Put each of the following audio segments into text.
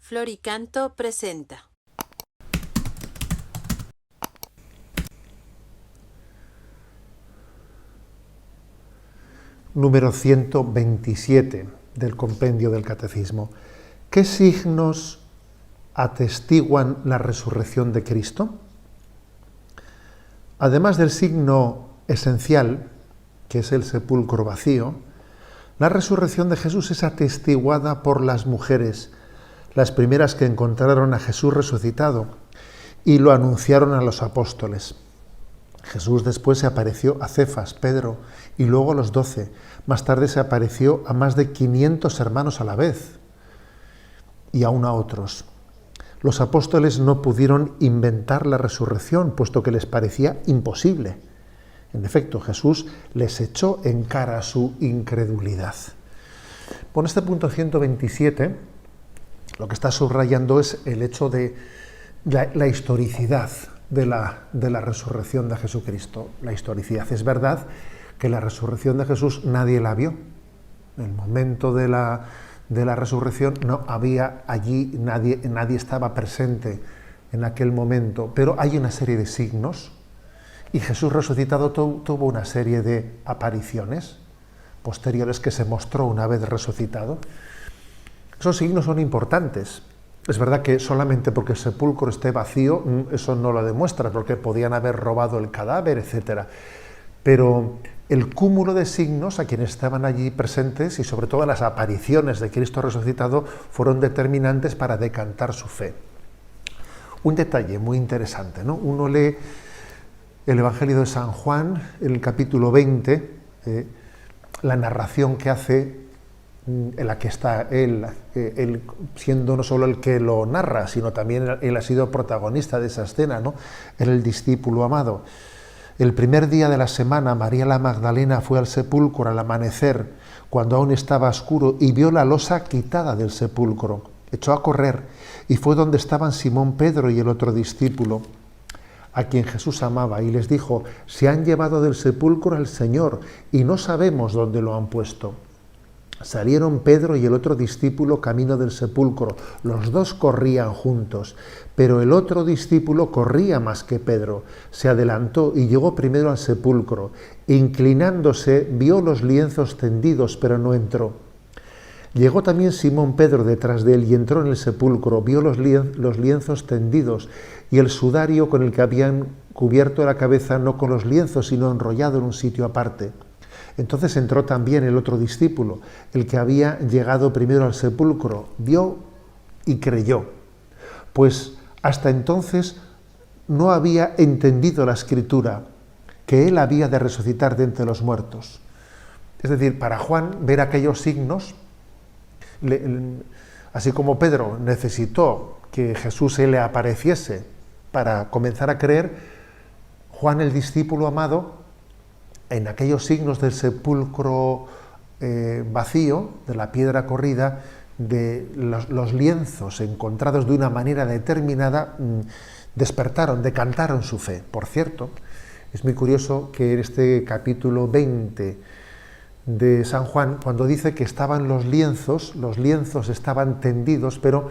Floricanto presenta. Número 127 del compendio del Catecismo. ¿Qué signos atestiguan la resurrección de Cristo? Además del signo esencial, que es el sepulcro vacío, la resurrección de Jesús es atestiguada por las mujeres, las primeras que encontraron a Jesús resucitado y lo anunciaron a los apóstoles. Jesús después se apareció a Cefas, Pedro y luego a los 12. Más tarde se apareció a más de 500 hermanos a la vez y aún a otros. Los apóstoles no pudieron inventar la resurrección, puesto que les parecía imposible. En efecto, Jesús les echó en cara su incredulidad. Por este punto 127, lo que está subrayando es el hecho de la historicidad de la resurrección de Jesucristo. La historicidad. Es verdad que la resurrección de Jesús nadie la vio. En el momento de la resurrección no había allí, nadie estaba presente en aquel momento, pero hay una serie de signos y Jesús resucitado tuvo una serie de apariciones posteriores que se mostró una vez resucitado. Esos signos son importantes. Es verdad que solamente porque el sepulcro esté vacío, eso no lo demuestra, porque podían haber robado el cadáver, etc. Pero el cúmulo de signos a quienes estaban allí presentes y sobre todo las apariciones de Cristo resucitado fueron determinantes para decantar su fe. Un detalle muy interesante, ¿no? Uno lee el Evangelio de San Juan, en el capítulo 20, la narración que hace, en la que está él siendo no solo el que lo narra, sino también él ha sido protagonista de esa escena, ¿no? Era el discípulo amado. El primer día de la semana, María la Magdalena fue al sepulcro al amanecer, cuando aún estaba oscuro, y vio la losa quitada del sepulcro. Echó a correr y fue donde estaban Simón Pedro y el otro discípulo, a quien Jesús amaba, y les dijo: se han llevado del sepulcro al Señor y no sabemos dónde lo han puesto. Salieron Pedro y el otro discípulo camino del sepulcro. Los dos corrían juntos, pero el otro discípulo corría más que Pedro. Se adelantó y llegó primero al sepulcro. Inclinándose, vio los lienzos tendidos, pero no entró. Llegó también Simón Pedro detrás de él y entró en el sepulcro. Vio los lienzos tendidos y el sudario con el que habían cubierto la cabeza, no con los lienzos, sino enrollado en un sitio aparte. Entonces entró también el otro discípulo, el que había llegado primero al sepulcro, vio y creyó, pues hasta entonces no había entendido la Escritura, que él había de resucitar de entre los muertos. Es decir, para Juan, ver aquellos signos, así como Pedro necesitó que Jesús se le apareciese para comenzar a creer, Juan, el discípulo amado, en aquellos signos del sepulcro vacío, de la piedra corrida, de los lienzos encontrados de una manera determinada, decantaron su fe. Por cierto, es muy curioso que en este capítulo 20 de San Juan, cuando dice que estaban los lienzos estaban tendidos, pero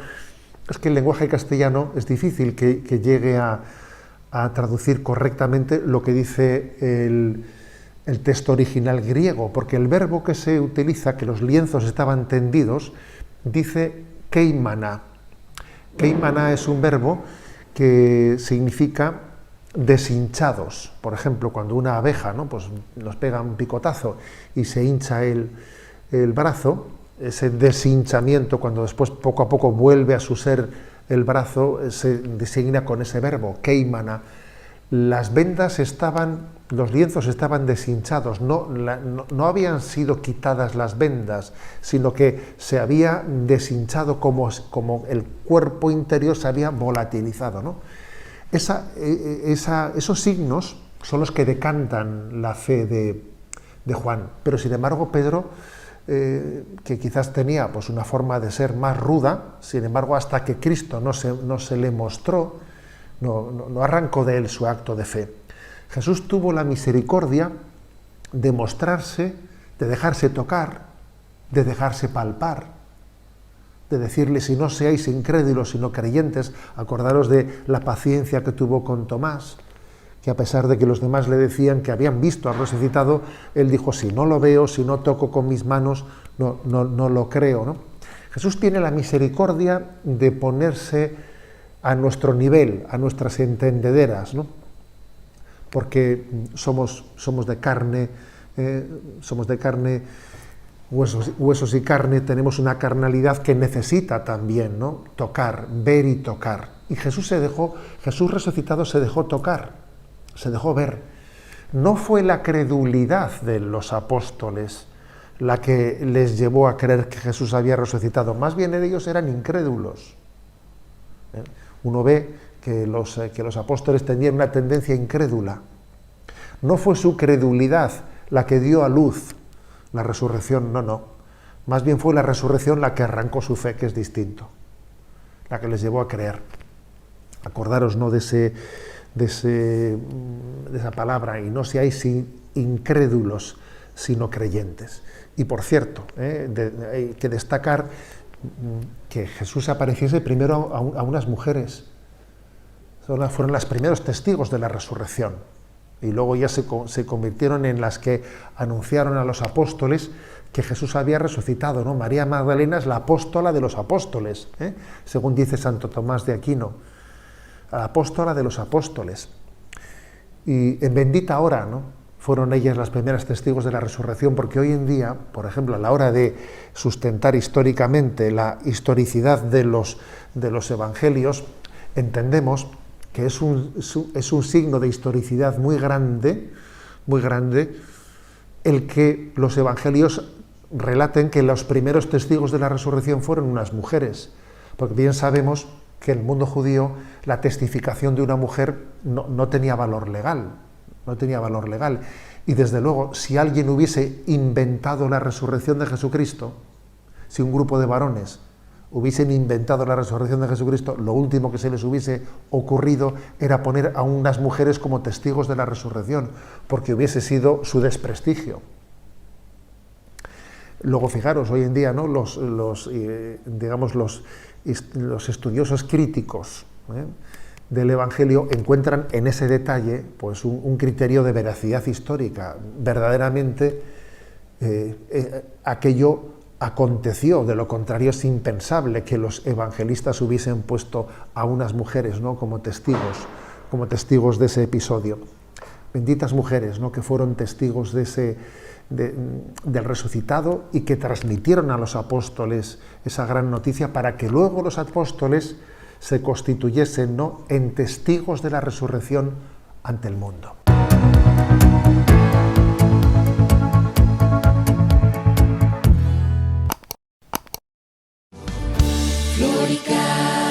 es que el lenguaje castellano es difícil que llegue a traducir correctamente lo que dice el texto original griego, porque el verbo que se utiliza, que los lienzos estaban tendidos, dice keimana. Keimana es un verbo que significa deshinchados. Por ejemplo, cuando una abeja, ¿no?, pues nos pega un picotazo y se hincha el brazo, ese deshinchamiento, cuando después poco a poco vuelve a su ser el brazo, se designa con ese verbo, keimana. Los lienzos estaban deshinchados, no habían sido quitadas las vendas, sino que se había deshinchado como el cuerpo interior se había volatilizado, ¿no? Esos signos son los que decantan la fe de Juan, pero sin embargo Pedro, que quizás tenía pues una forma de ser más ruda, sin embargo hasta que Cristo no se le mostró, no arrancó de él su acto de fe. Jesús tuvo la misericordia de mostrarse, de dejarse tocar, de dejarse palpar. de decirles, y no seáis incrédulos, sino creyentes. Acordaros de la paciencia que tuvo con Tomás, que a pesar de que los demás le decían que habían visto al resucitado, él dijo, si no lo veo, si no toco con mis manos, no lo creo, ¿no? Jesús tiene la misericordia de ponerse a nuestro nivel, a nuestras entendederas, ¿no? Porque somos de carne, huesos y carne, tenemos una carnalidad que necesita también, ¿no? Tocar, ver y tocar. Y Jesús resucitado se dejó tocar, se dejó ver. No fue la credulidad de los apóstoles la que les llevó a creer que Jesús había resucitado, más bien ellos eran incrédulos. Uno ve que los apóstoles tenían una tendencia incrédula. No fue su credulidad la que dio a luz la resurrección, no. Más bien fue la resurrección la que arrancó su fe, que es distinto, la que les llevó a creer. Acordaros, ¿no?, de esa palabra, y no seáis incrédulos, sino creyentes. Y por cierto, hay que destacar que Jesús apareciese primero a unas mujeres. Fueron las primeros testigos de la resurrección. Y luego ya se convirtieron en las que anunciaron a los apóstoles que Jesús había resucitado, ¿no? María Magdalena es la apóstola de los apóstoles, según dice Santo Tomás de Aquino, la apóstola de los apóstoles. Y en bendita hora, ¿no?, fueron ellas las primeras testigos de la resurrección, porque hoy en día, por ejemplo, a la hora de sustentar históricamente la historicidad de los evangelios, entendemos que es un signo de historicidad muy grande, el que los evangelios relaten que los primeros testigos de la resurrección fueron unas mujeres, porque bien sabemos que en el mundo judío la testificación de una mujer no tenía valor legal, y desde luego, si alguien hubiese inventado la resurrección de Jesucristo, si un grupo de varones hubiesen inventado la resurrección de Jesucristo, lo último que se les hubiese ocurrido era poner a unas mujeres como testigos de la resurrección, porque hubiese sido su desprestigio. Luego, fijaros, hoy en día, ¿no?, los estudiosos críticos del Evangelio encuentran en ese detalle, pues, un criterio de veracidad histórica. Verdaderamente aquello aconteció, de lo contrario es impensable que los evangelistas hubiesen puesto a unas mujeres, ¿no?, como testigos de ese episodio. Benditas mujeres, ¿no?, que fueron testigos del resucitado y que transmitieron a los apóstoles esa gran noticia para que luego los apóstoles se constituyesen, ¿no?, en testigos de la resurrección ante el mundo. Glorica.